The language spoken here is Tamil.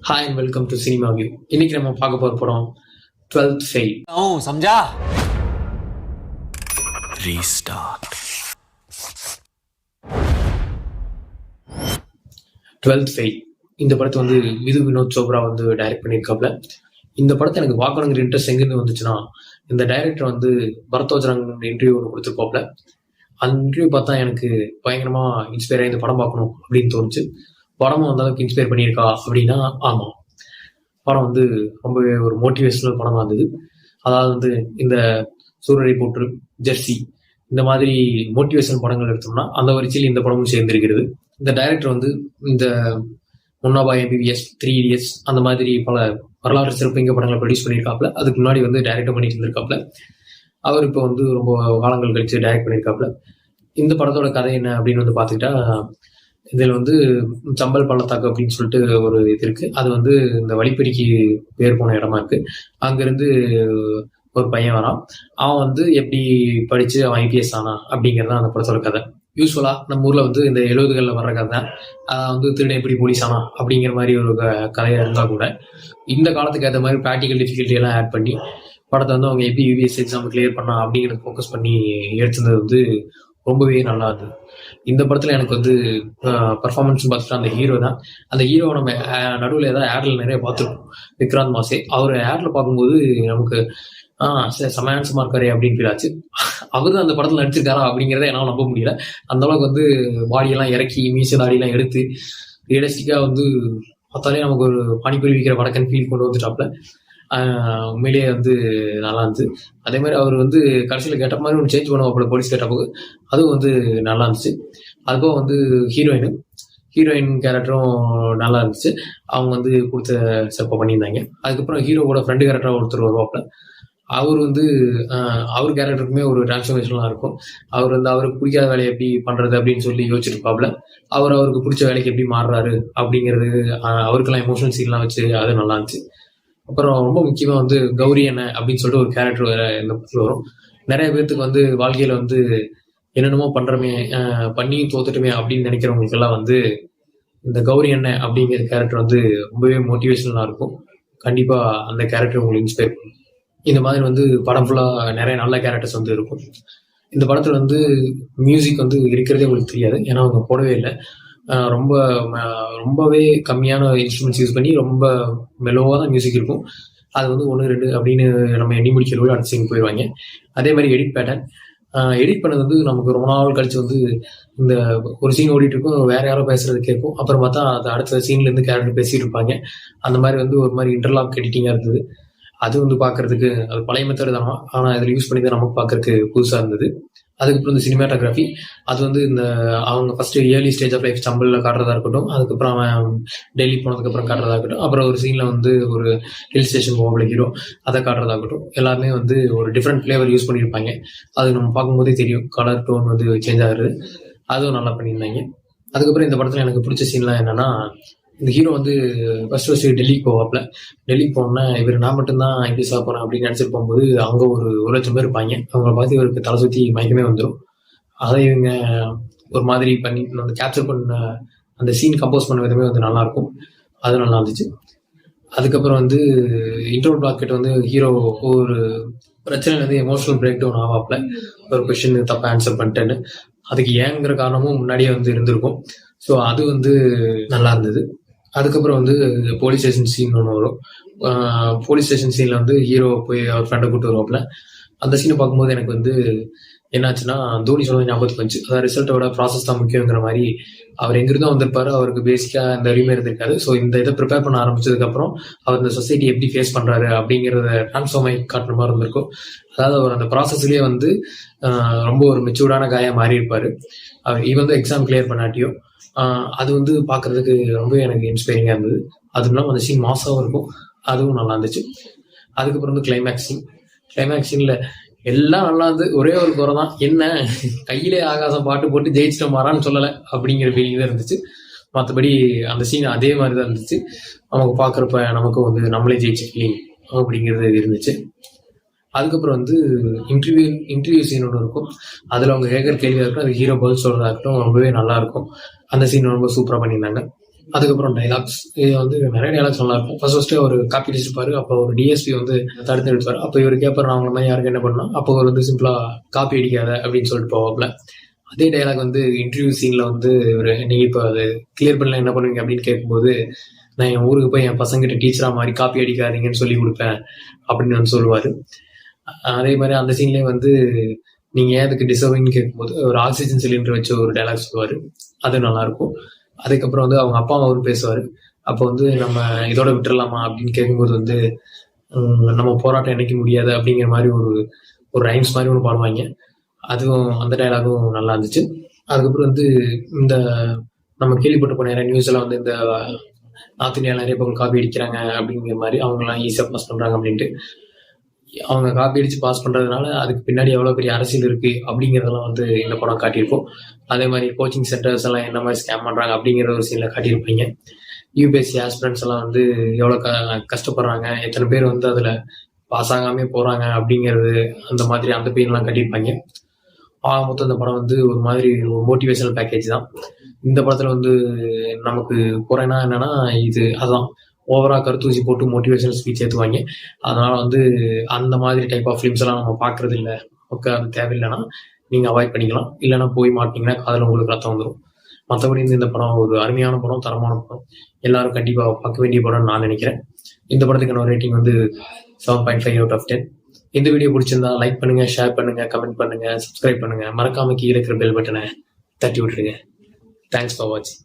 Hi and welcome to cinema view. இன்னைக்கு நம்ம பார்க்க போற படம் 12th ஃபெயில். समझा रीस्टार्ट 12th ஃபெயில் இந்த படத்தை வந்து வினோத் சோப்ரா வந்து டைரக்ட் பண்ணியிருக்காப்ல. இந்த படத்தை எனக்கு பார்க்கணுங்கிற இன்ட்ரெஸ்ட் எங்கேருந்து வந்துச்சுன்னா, இந்த டைரக்டர் வந்து பரத்வாஜ் இன்டர்வியூ ஒன்று கொடுத்துருப்பாப்ல. அந்த இன்டர்வியூ பார்த்தா எனக்கு பயங்கரமா இன்ஸ்பயர் ஆகி இந்த படம் பார்க்கணும் அப்படின்னு தோணுச்சு. படமும் அந்த அளவுக்கு இன்ஸ்பயர் பண்ணியிருக்கா அப்படின்னா ஆமாம். படம் வந்து ரொம்பவே ஒரு மோட்டிவேஷனல் படமா இருந்தது. அதாவது வந்து இந்த சூரரை போற்று, ஜெர்சி இந்த மாதிரி மோட்டிவேஷனல் படங்கள் எடுத்தோம்னா அந்த வரிசையில் இந்த படமும் சேர்ந்திருக்கிறது. இந்த டைரக்டர் வந்து இந்த முன்னாபா MBBS, 3 Idiots அந்த மாதிரி பல வரலாற்று சிறப்புமிக்க படங்களை ப்ரொடியூஸ் பண்ணியிருக்காப்ல. அதுக்கு முன்னாடி வந்து டைரக்டர் பண்ணிட்டு இருந்திருக்காப்ல. அவர் இப்போ வந்து ரொம்ப காலங்கள் கழிச்சு டைரக்ட் பண்ணியிருக்காப்ல. இந்த படத்தோட கதை என்ன அப்படின்னு வந்து பார்த்துக்கிட்டா, இதில் வந்து சம்பல் பள்ளத்தாக்கு அப்படின்னு சொல்லிட்டு ஒரு இது இருக்கு. அது வந்து இந்த வழிப்பறிக்கு பேர் போன இடமா இருக்கு. அங்கிருந்து ஒரு பையன் வரான். அவன் வந்து எப்படி படிச்சு அவன் IPS ஆனா அப்படிங்கிறதான் அந்த படத்தோட கதை. யூஸ்வலா நம்ம ஊர்ல வந்து இந்த 70களில் வர்ற கதை தான். வந்து திருடன் எப்படி போலீஸ் ஆனா அப்படிங்கிற மாதிரி ஒரு கதையா இருந்தா கூட, இந்த காலத்துக்கு ஏற்ற மாதிரி ப்ராக்டிக்கல் டிஃபிகல்ட்டி எல்லாம் ஆட் பண்ணி படத்தை வந்து அவங்க எப்படி UPS எக்ஸாம் கிளியர் பண்ணா அப்படிங்கிறத ஃபோக்கஸ் பண்ணி எடுத்தது வந்து ரொம்பவே நல்லா இருந்தது. இந்த படத்துல எனக்கு வந்து பர்ஃபார்மன்ஸ் பார்த்துட்டு அந்த ஹீரோ தான். அந்த ஹீரோ நம்ம நடுவில் ஏதாவது ஆட்ல நிறைய பார்த்துருக்கோம். விக்ராந்த் மாசே அவர் ஆட்ல பார்க்கும்போது நமக்கு சமயான்சமா இருக்காரு அப்படின்னு ஃபீல் ஆச்சு. அவரு தான் அந்த படத்துல நடிச்சிருக்காரா அப்படிங்கிறத என்னால் நம்ப முடியல. அந்த அளவுக்கு வந்து பாடியெல்லாம் இறக்கி மீச தாடியெல்லாம் எடுத்து ரியலிஸ்டிக்கா வந்து பார்த்தாலே நமக்கு ஒரு பானிபூரி விற்கிற வடக்கன் ஃபீல் கொண்டு வந்துட்டாப்ல. உண்மையிலேயே வந்து நல்லா இருந்துச்சு. அதே மாதிரி அவர் வந்து கடைசியில் கேட்ட மாதிரி ஒன்று சேஞ்ச் பண்ணுவாப்புல போலீஸ் கேட்டப்போ, அதுவும் வந்து நல்லா இருந்துச்சு. அதுபோக வந்து ஹீரோயின் கேரக்டரும் நல்லா இருந்துச்சு. அவங்க வந்து கொடுத்த சிறப்பாக பண்ணியிருந்தாங்க. அதுக்கப்புறம் ஹீரோவோட ஃப்ரெண்டு கேரக்டராக ஒருத்தர் வருவாப்புல. அவர் வந்து அவர் கேரக்டருக்குமே ஒரு டிரான்ஸ்ஃபர்மேஷன்லாம் இருக்கும். அவர் வந்து அவருக்கு பிடிக்காத வேலையை எப்படி பண்றது அப்படின்னு சொல்லி யோசிச்சிருப்பாப்ல. அவருக்கு பிடிச்ச வேலைக்கு எப்படி மாறுறாரு அப்படிங்கிறது, அவருக்கெல்லாம் எமோஷனல் சீன்லாம் வச்சு அது நல்லா இருந்துச்சு. அப்புறம் ரொம்ப முக்கியமா வந்து கௌரி அண்ணன் அப்படின்னு சொல்லிட்டு ஒரு கேரக்டர் வேற இந்த படத்துல வரும். நிறைய பேர்த்துக்கு வந்து வாழ்க்கையில வந்து என்னென்னமோ பண்றமே, பண்ணி தோத்துட்டுமே அப்படின்னு நினைக்கிறவங்களுக்கு எல்லாம் வந்து இந்த கௌரி அண்ணன் அப்படிங்கிற கேரக்டர் வந்து ரொம்பவே மோட்டிவேஷனலா இருக்கும். கண்டிப்பா அந்த கேரக்டர் உங்களுக்கு இன்ஸ்பயர் பண்ணும். இந்த மாதிரி வந்து படம் ஃபுல்லா நிறைய நல்ல கேரக்டர்ஸ் வந்து இருக்கும். இந்த படத்துல வந்து மியூசிக் வந்து இருக்கிறதே உங்களுக்கு தெரியாது, ஏன்னா அவங்க போடவே இல்லை. ரொம்பவே கம்மியான இன்ஸ்ட்ருமெண்ட்ஸ் யூஸ் பண்ணி ரொம்ப மெலோவாக தான் மியூசிக் இருக்கும். அது வந்து 1, 2 அப்படின்னு நம்ம எண்ணி முடிக்கிறோம், அடுத்த சீன் போயிடுவாங்க. அதே மாதிரி எடிட் பேட்டர்ன் எடிட் பண்ணது வந்து நமக்கு ரொம்ப நாள் கழிச்சு வந்து இந்த ஒரு சீன் ஓடிட்டு இருக்கும், வேற யாரோ பேசுறது கேட்கும். அப்புறம் பார்த்தா அது அடுத்த சீன்ல இருந்து கேரக்டர் பேசிட்டு இருப்பாங்க. அந்த மாதிரி வந்து ஒரு மாதிரி இன்டர்லாக் எடிட்டிங்கா இருந்தது. அது வந்து பார்க்கறதுக்கு அது பழைய மெத்தட் தான், ஆனால் இதில் யூஸ் பண்ணி தான் நமக்கு பார்க்கறதுக்கு புதுசாக இருந்தது. அதுக்கப்புறம் இந்த சினிமாட்டோகிராஃபி, அது வந்து இந்த அவங்க first early stage of life ஸ்டம்பிளில் காட்டுறதா இருக்கட்டும், அதுக்கப்புறம் அவன் டெல்லி போனதுக்கப்புறம் காட்டுறதா இருக்கட்டும், அப்புறம் ஒரு சீனில் வந்து ஒரு ஹில் ஸ்டேஷன் போகல ஹீரோ அதை காட்டுறதா இருக்கட்டும், எல்லாருமே வந்து ஒரு டிஃப்ரெண்ட் ஃப்ளேவர் யூஸ் பண்ணியிருப்பாங்க. அது நம்ம பார்க்கும்போதே தெரியும், கலர் டோன் வந்து சேஞ்ச் ஆகுது. அதுவும் நல்லா பண்ணியிருந்தாங்க. அதுக்கப்புறம் இந்த படத்தில் எனக்கு பிடிச்ச சீன்லாம் என்னன்னா, இந்த ஹீரோ வந்து ஃபர்ஸ்ட் டெல்லிக்கு போவாப்ல. டெல்லிக்கு போனோன்னா இவர் நான் மட்டும்தான் IPS போறேன் அப்படின்னு நினைச்சிட்டு போகும்போது அங்க ஒரு 1,00,000 பேர் இருப்பாங்க. அவங்கள பார்த்து இவருக்கு தலை சுற்றி மயக்கமே வந்துடும். அதை இவங்க ஒரு மாதிரி பண்ணி அந்த கேப்சர் பண்ண அந்த சீன் கம்போஸ் பண்ண விதமே வந்து நல்லா இருக்கும். அது நல்லா இருந்துச்சு. அதுக்கப்புறம் வந்து இன்டர்வல் பிளாக் கிட்ட வந்து ஹீரோ ஒரு பிரச்சனையில இருந்து எமோஷனல் பிரேக் டவுன் ஆவாப்ல. ஒரு கொஸ்டின் தப்பா ஆன்சர் பண்ணிட்டேன்னு, அதுக்கு ஏங்கிற காரணமும் முன்னாடியே வந்து இருந்திருக்கும். ஸோ அது வந்து நல்லா இருந்தது. அதுக்கப்புறம் வந்து போலீஸ் ஸ்டேஷன் சீன் ஒன்று வரும். போலீஸ் ஸ்டேஷன் சீன்ல வந்து ஹீரோ போய் அவர் ஃப்ரெண்டை கூப்பிட்டு வருவாப்ல. அந்த சீனை பார்க்கும்போது எனக்கு வந்து என்னாச்சுன்னா, தோனி சொன்னது ஞாபகத்துக்கு வந்துச்சு. அதாவது ரிசல்ட்டோட ப்ராசஸ் தான் முக்கியங்கிற மாதிரி. அவர் எங்கிருந்தோ வந்திருப்பாரு, அவருக்கு பேசிக்கா இந்த அறிவுமே இருந்திருக்காது. ஸோ இந்த இதை ப்ரிப்பேர் பண்ண ஆரம்பிச்சதுக்கு அப்புறம் அவர் இந்த சொசைட்டி எப்படி ஃபேஸ் பண்றாரு அப்படிங்கிறத டிரான்ஸ்ஃபார்ம் ஆகி காட்டுற மாதிரி இருந்திருக்கும். அதாவது அவர் அந்த ப்ராசஸ்லயே வந்து ரொம்ப ஒரு மெச்சூர்டான காயா மாறி இருப்பாரு. அவர் ஈவன் எக்ஸாம் கிளியர் பண்ணாட்டியும் அது வந்து பார்க்கறதுக்கு ரொம்ப எனக்கு இன்ஸ்பைரிங்கா இருந்தது. அது இல்லாமல் அந்த சீன் மாசாவும் இருக்கும், அதுவும் நல்லா இருந்துச்சு. அதுக்கப்புறம் வந்து கிளைமேக்ஸ் சீன்ல எல்லாம் நல்லா இருந்து, ஒரே ஒரு குறை தான், என்ன கையிலே ஆகாசம் பாட்டு போட்டு ஜெயிச்சிட்ட மாறான்னு சொல்லலை அப்படிங்கிற ஃபீலிங் தான் இருந்துச்சு. மற்றபடி அந்த சீன் அதே மாதிரி தான் இருந்துச்சு. நமக்கு பார்க்குறப்ப நமக்கும் வந்து நம்மளே ஜெயிச்ச ஃபீலிங் அப்படிங்கிறது இருந்துச்சு. அதுக்கப்புறம் வந்து இன்டர்வியூ சீன் ஒன்று இருக்கும். அதில் அவங்க கேட்குற கேள்வியாக இருக்கும், அது ஹீரோ பதில் சொல்கிறதா இருக்கட்டும், ரொம்பவே நல்லா இருக்கும். அந்த சீன் ரொம்ப சூப்பராக பண்ணியிருந்தாங்க. அதுக்கப்புறம் டைலாக்ஸ், இது வந்து நிறைய டைலாக்ஸ் நல்லா இருக்கும். ஃபர்ஸ்ட் ஒரு காப்பி அடிச்சிருப்பாரு. அப்போ ஒரு டிஎஸ்பி வந்து தடுத்து எடுத்துவார். அப்போ இவர் கேட்பாரு, நான் உங்களை மாதிரி யாருக்கு என்ன பண்ணா, அப்போ அவர் வந்து சிம்பிளா காப்பி அடிக்காத அப்படின்னு சொல்லிட்டு போவாப்ல. அதே டைலாக் வந்து இன்டர்வியூ சீன்ல வந்து இவர், நீங்க இப்போ அது கிளியர் பண்ணல என்ன பண்ணுவீங்க அப்படின்னு கேட்கும்போது, நான் என் ஊருக்கு போய் என் பசங்கிட்ட டீச்சரா மாதிரி காப்பி அடிக்காதீங்கன்னு சொல்லி கொடுப்பேன் அப்படின்னு வந்து சொல்லுவாரு. அதே மாதிரி அந்த சீன்லயே வந்து நீங்க ஏன் அதுக்கு டிசர்விங்னு கேட்கும்போது ஒரு ஆக்சிஜன் சிலிண்டர் வச்சு ஒரு டைலாக் சொல்லுவாரு. அது நல்லா இருக்கும். அதுக்கப்புறம் வந்து அவங்க அப்பா அவரு பேசுவாரு. அப்போ வந்து நம்ம இதோட விட்டுறலாமா அப்படின்னு கேட்கும்போது வந்து நம்ம போராட்டம் என்னைக்கு முடியாது அப்படிங்கிற மாதிரி ஒரு ஒரு ரைம்ஸ் மாதிரி ஒன்று பாடுவாங்க. அதுவும் அந்த டைலாகும் நல்லா இருந்துச்சு. அதுக்கப்புறம் வந்து இந்த நம்ம கேள்விப்பட்டு நிறைய நியூஸ் எல்லாம் வந்து இந்த நார்த் இந்தியாவில் நிறைய பேர் காப்பி அடிக்கிறாங்க அப்படிங்கிற மாதிரி அவங்களாம் ஈஸியாக பாஸ் பண்றாங்க அப்படின்ட்டு. அவங்க காப்பி அடிச்சு பாஸ் பண்றதுனால அதுக்கு பின்னாடி எவ்வளவு பெரிய அரசியல் இருக்கு அப்படிங்கறதெல்லாம் வந்து இந்த படம் காட்டியிருப்போம். அதே மாதிரி கோச்சிங் சென்டர்ஸ் எல்லாம் என்ன மாதிரி ஸ்கேம் பண்றாங்க அப்படிங்கிற ஒரு சீன்ல காட்டியிருப்பீங்க. யூபிஎஸ்சி ஆஸ்பிரன்ஸ் எல்லாம் வந்து எவ்வளவு கஷ்டப்படுறாங்க, எத்தனை பேர் வந்து அதுல பாஸ் ஆகாமே போறாங்க அப்படிங்கிறது, அந்த மாதிரி அந்த பெயின் எல்லாம் கட்டியிருப்பாங்க. மொத்தம் இந்த படம் வந்து ஒரு மாதிரி ஒரு மோட்டிவேஷனல் பேக்கேஜ் தான். இந்த படத்துல வந்து நமக்கு குறைனா என்னன்னா, இது அதான் ஓவரா கருத்தூசி போட்டு மோட்டிவேஷனல் ஸ்பீச் ஏற்றுவாங்க. அதனால வந்து அந்த மாதிரி டைப் ஆஃப் ஃபிலிம்ஸ் எல்லாம் நம்ம பார்க்கறது இல்லை. நமக்கு அது தேவையில்லைன்னா நீங்க அவாய்ட் பண்ணிக்கலாம். இல்லைன்னா போய் மாட்டீங்கன்னா காதில் உங்களுக்கு ரத்தம் வந்துடும். மற்றபடி இந்த படம் ஒரு அருமையான படம், தரமான படம், எல்லாரும் கண்டிப்பா பார்க்க வேண்டிய படம்னு நான் நினைக்கிறேன். இந்த படத்துக்கான ரேட்டிங் வந்து 7.5 out of 10. இந்த வீடியோ பிடிச்சிருந்தா லைக் பண்ணுங்க, ஷேர் பண்ணுங்க, கமெண்ட் பண்ணுங்க, சப்ஸ்கிரைப் பண்ணுங்க. மறக்காம கீழே இருக்கிற பெல் பட்டனை தட்டி விட்டுருங்க. தேங்க்ஸ் ஃபார் வாட்சிங்.